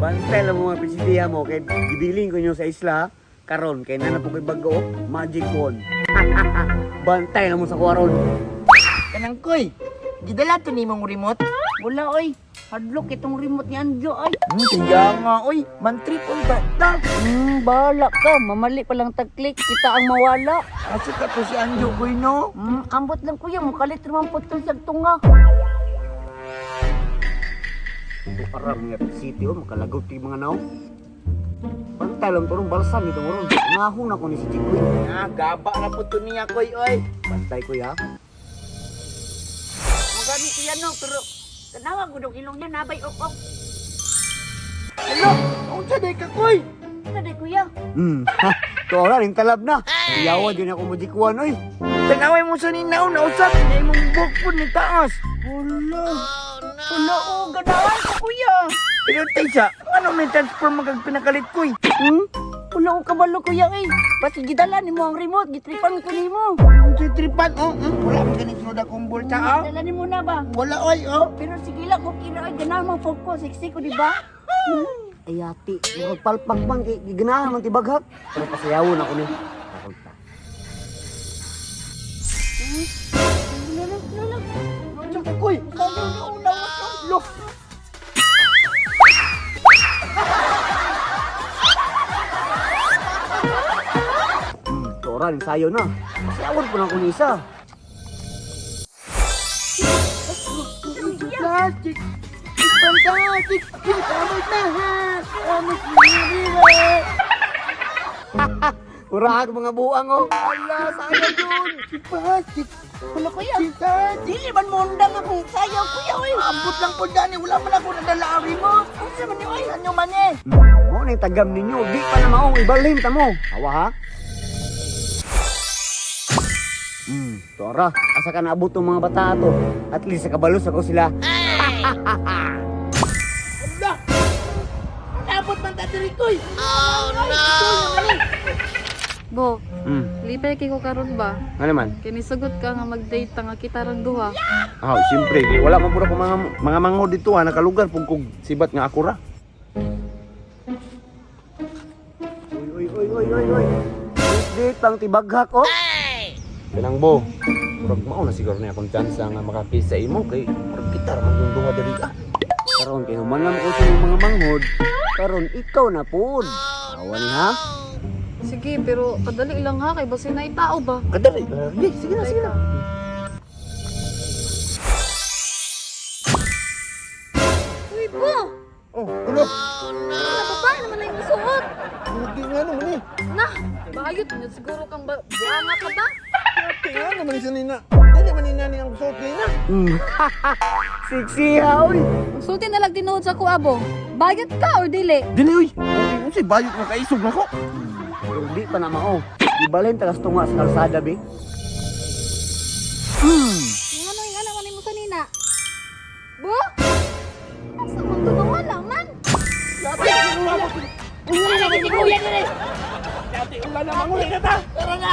Bantay lang mga pisiliha mo kay gibiling ko nyo sa isla karon kay nana po kay bago magic wand. Bantay lang mo sa kuwaron. Kanang koy, gidala to ni mong remote? Wala oy. Hadlok itong remote ni Anjo ay. Kaya nga oy, mantrip unta ta. Bahala ka. Mamali pa lang tag-click. Kita ang mawala. Asa ka to si Anjo koy no? Ambot lang kuya. Mukalit naman po itong sagtunga. Para mga city oh makalagot ti mga naw. Bantay lang turong balsan dito moron. Nahon ako ni si Chikoy. Gaba na po to niya koy oy. Bantay ko ya. Magani kuya no. Pero tanawa ko dong ilong niya. Nabay ok. Hello, unsa day ka koy? Ano day kuya? Tora ning talab na. Iyawa din ako magic wand oy. Tanaway mo sa ninaw na usap na imong buhok po ni taas. Wala. Wala o. Ganahan ko kuya. Pero Taysa, ano may transfer magag pinakalit koy? Wala o kabalo kuya eh. Basta gidala ni mo ang remote. Gitripan ko ni mo. Si tripan wala mo ganit sunod akong bulsa Dala ni mo na ba? Wala oy Pero sige lang. Okay na. Ganahan mo focus. Siksi ko di ba? Ay ati, murag palpak bang kay giganahan man ti baghak. Pero pasayawon ako ni. Kakunta. Unsa ka koy? Sayo na una mo. Tora ning sayo na. Pasayawon po lang ko ni isa. Plastic. Plastic. Kamot na ha. Kamot na. Murag mga buang oh. Ala, sayo yun. Si plastic. Wala kuya. Si plastic. Dili man mo undang akong sayaw kuya oy. Ambot lang po dani. Wala man ako nadala ang remote. Unsa man ni oy? Anyo man eh? Mo ning tagam ninyo, di pa na maong ibalhin ta mo. Awa ha. Tora, asa ka naabot tong mga bata ato? At least sa kabalos ako sila. Wala. Nabot man ta diri koy. Bo, lipay kay ko karon ba? Ano naman? Kay nisugot ka nga mag-date ta nga kita rang duha. Siyempre, wala man pura ko mga mangod dito ha, nakalugar pug kog sibat nga ako ra. Uy. Date pang tibaghak oh. Kanang bo. Murag mao na siguro na akong chance nga makakis sa imo kay murag kita man yung duha diri ka. Karon kay humanam ko sa mga manghod, karon ikaw na pud. Awan ha? Sige, pero kadali lang ha kay basi na itao ba? Kadali. Sige na. Uy, Bo! Oh, ano? Ano babae naman na yung suot? Hindi nga naman eh. Na, bayot niyo siguro kang buanga ka ba? Ate nga naman isa nina. Hindi man nina niyang suot nina. Sexy ha oy. Sulti na lang tinuod sa kuabo. Bayot ka or dili? Dili uy. Unsay bayot nga kaisog nako. Pero di pa na mao. Ibalhin tagas tunga sa kalsada be. Yung ano man mo sa nina? Bo? Asa man to wala man? Ate, ulan na manguli na ta. Tara na.